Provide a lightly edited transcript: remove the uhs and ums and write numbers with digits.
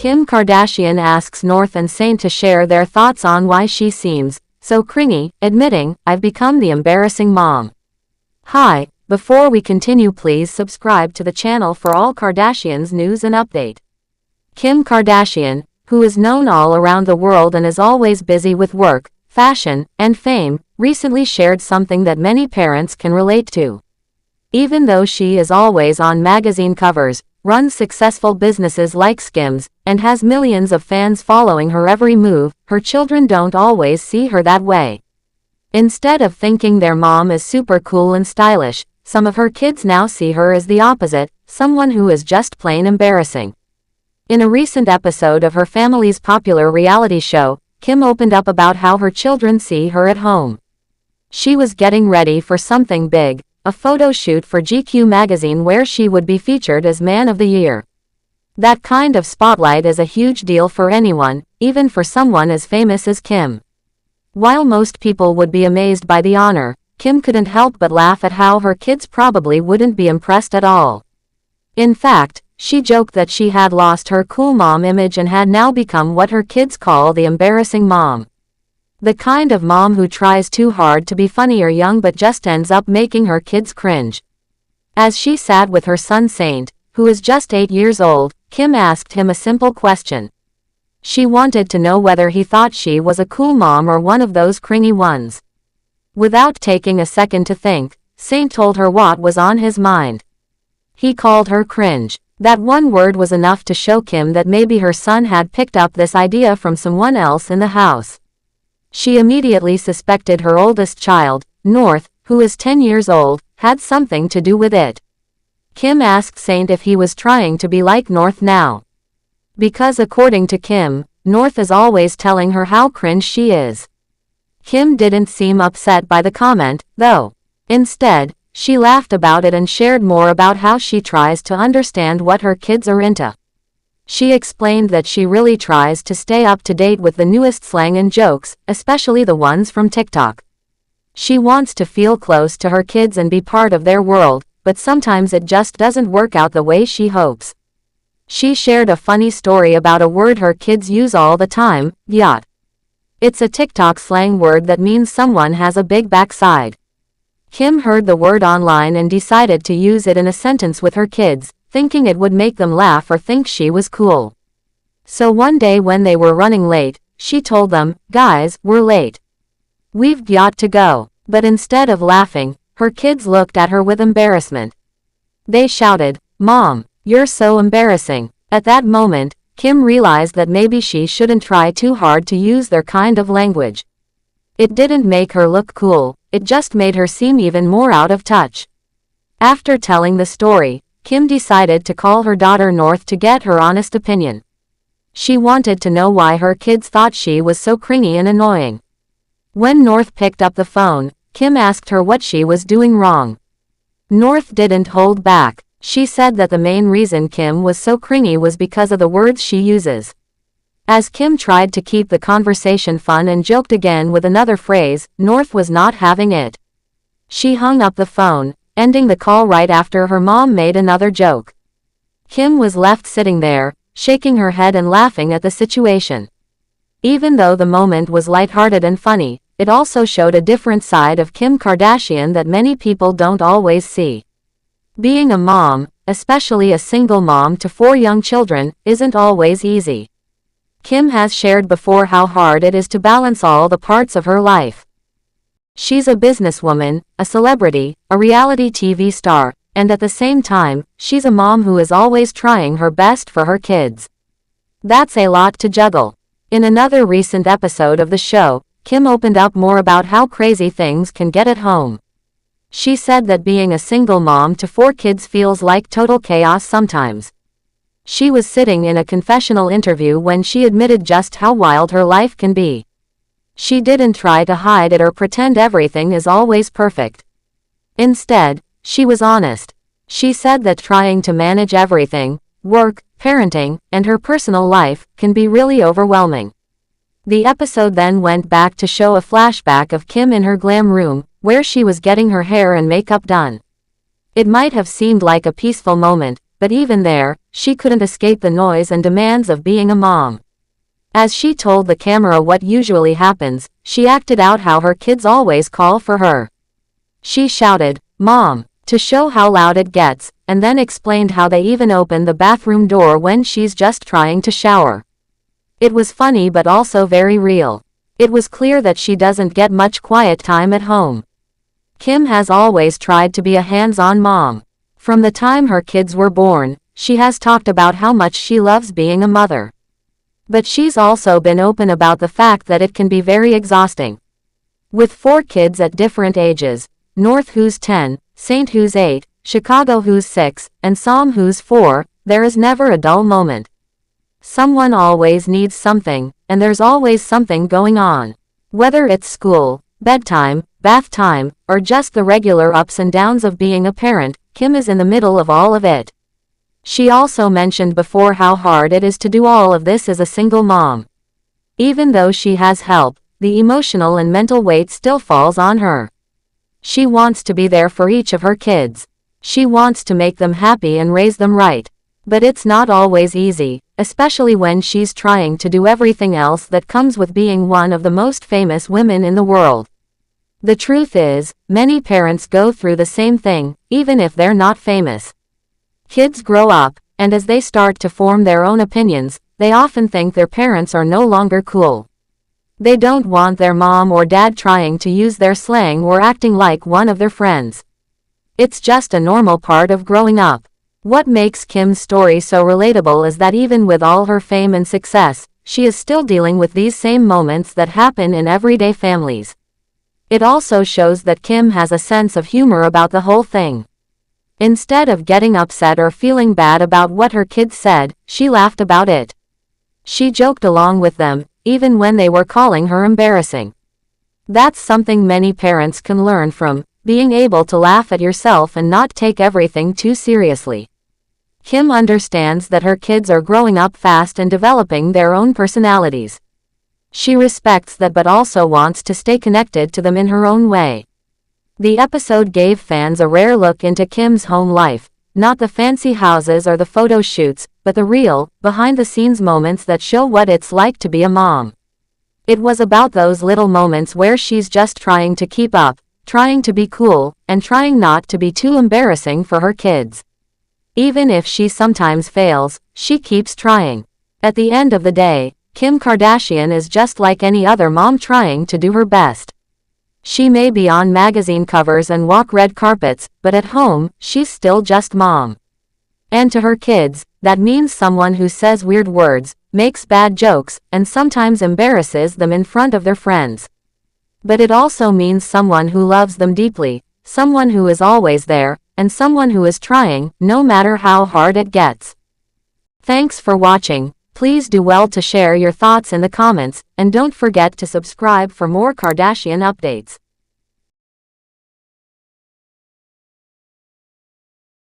Kim Kardashian asks North and Saint to share their thoughts on why she seems so cringy, admitting, "I've become the embarrassing mom." Hi, before we continue, please subscribe to the channel for all Kardashians news and update. Kim Kardashian, who is known all around the world and is always busy with work, fashion, and fame, recently shared something that many parents can relate to. Even though she is always on magazine covers, runs successful businesses like SKIMS, and has millions of fans following her every move, her children don't always see her that way. Instead of thinking their mom is super cool and stylish, some of her kids now see her as the opposite, someone who is just plain embarrassing. In a recent episode of her family's popular reality show, Kim opened up about how her children see her at home. She was getting ready for something big, a photo shoot for GQ magazine where she would be featured as Man of the Year. That kind of spotlight is a huge deal for anyone, even for someone as famous as Kim. While most people would be amazed by the honor, Kim couldn't help but laugh at how her kids probably wouldn't be impressed at all. In fact, she joked that she had lost her cool mom image and had now become what her kids call the embarrassing mom. The kind of mom who tries too hard to be funny or young but just ends up making her kids cringe. As she sat with her son Saint, who is just 8 years old, Kim asked him a simple question. She wanted to know whether he thought she was a cool mom or one of those cringy ones. Without taking a second to think, Saint told her what was on his mind. He called her cringe. That one word was enough to show Kim that maybe her son had picked up this idea from someone else in the house. She immediately suspected her oldest child, North, who is 10 years old, had something to do with it. Kim asked Saint if he was trying to be like North now. Because according to Kim, North is always telling her how cringe she is. Kim didn't seem upset by the comment, though. Instead, she laughed about it and shared more about how she tries to understand what her kids are into. She explained that she really tries to stay up to date with the newest slang and jokes, especially the ones from TikTok. She wants to feel close to her kids and be part of their world, but sometimes it just doesn't work out the way she hopes. She shared a funny story about a word her kids use all the time, yacht. It's a TikTok slang word that means someone has a big backside. Kim heard the word online and decided to use it in a sentence with her kids, thinking it would make them laugh or think she was cool. So one day when they were running late, she told them, "Guys, we're late. We've got to go." But instead of laughing, her kids looked at her with embarrassment. They shouted, "Mom, you're so embarrassing." At that moment, Kim realized that maybe she shouldn't try too hard to use their kind of language. It didn't make her look cool, it just made her seem even more out of touch. After telling the story, Kim decided to call her daughter North to get her honest opinion. She wanted to know why her kids thought she was so cringy and annoying. When North picked up the phone, Kim asked her what she was doing wrong. North didn't hold back. She said that the main reason Kim was so cringy was because of the words she uses. As Kim tried to keep the conversation fun and joked again with another phrase, North was not having it. She hung up the phone, ending the call right after her mom made another joke. Kim was left sitting there, shaking her head and laughing at the situation. Even though the moment was lighthearted and funny, it also showed a different side of Kim Kardashian that many people don't always see. Being a mom, especially a single mom to 4 young children, isn't always easy. Kim has shared before how hard it is to balance all the parts of her life. She's a businesswoman, a celebrity, a reality TV star, and at the same time, she's a mom who is always trying her best for her kids. That's a lot to juggle. In another recent episode of the show, Kim opened up more about how crazy things can get at home. She said that being a single mom to 4 kids feels like total chaos sometimes. She was sitting in a confessional interview when she admitted just how wild her life can be. She didn't try to hide it or pretend everything is always perfect. Instead, she was honest. She said that trying to manage everything, work, parenting, and her personal life, can be really overwhelming. The episode then went back to show a flashback of Kim in her glam room, where she was getting her hair and makeup done. It might have seemed like a peaceful moment, but even there, she couldn't escape the noise and demands of being a mom. As she told the camera what usually happens, she acted out how her kids always call for her. She shouted, "Mom," to show how loud it gets, and then explained how they even open the bathroom door when she's just trying to shower. It was funny but also very real. It was clear that she doesn't get much quiet time at home. Kim has always tried to be a hands-on mom. From the time her kids were born, she has talked about how much she loves being a mother. But she's also been open about the fact that it can be very exhausting. With 4 kids at different ages, North who's 10, Saint who's 8, Chicago who's 6, and Psalm who's 4, there is never a dull moment. Someone always needs something, and there's always something going on. Whether it's school, bedtime, bath time, or just the regular ups and downs of being a parent, Kim is in the middle of all of it. She also mentioned before how hard it is to do all of this as a single mom. Even though she has help, the emotional and mental weight still falls on her. She wants to be there for each of her kids. She wants to make them happy and raise them right. But it's not always easy, especially when she's trying to do everything else that comes with being one of the most famous women in the world. The truth is, many parents go through the same thing, even if they're not famous. Kids grow up, and as they start to form their own opinions, they often think their parents are no longer cool. They don't want their mom or dad trying to use their slang or acting like one of their friends. It's just a normal part of growing up. What makes Kim's story so relatable is that even with all her fame and success, she is still dealing with these same moments that happen in everyday families. It also shows that Kim has a sense of humor about the whole thing. Instead of getting upset or feeling bad about what her kids said, she laughed about it. She joked along with them, even when they were calling her embarrassing. That's something many parents can learn from, being able to laugh at yourself and not take everything too seriously. Kim understands that her kids are growing up fast and developing their own personalities. She respects that but also wants to stay connected to them in her own way. The episode gave fans a rare look into Kim's home life, not the fancy houses or the photo shoots, but the real, behind-the-scenes moments that show what it's like to be a mom. It was about those little moments where she's just trying to keep up, trying to be cool, and trying not to be too embarrassing for her kids. Even if she sometimes fails, she keeps trying. At the end of the day, Kim Kardashian is just like any other mom trying to do her best. She may be on magazine covers and walk red carpets, but at home, she's still just mom. And to her kids, that means someone who says weird words, makes bad jokes, and sometimes embarrasses them in front of their friends. But it also means someone who loves them deeply, someone who is always there, and someone who is trying, no matter how hard it gets. Thanks for watching. Please do well to share your thoughts in the comments, and don't forget to subscribe for more Kardashian updates.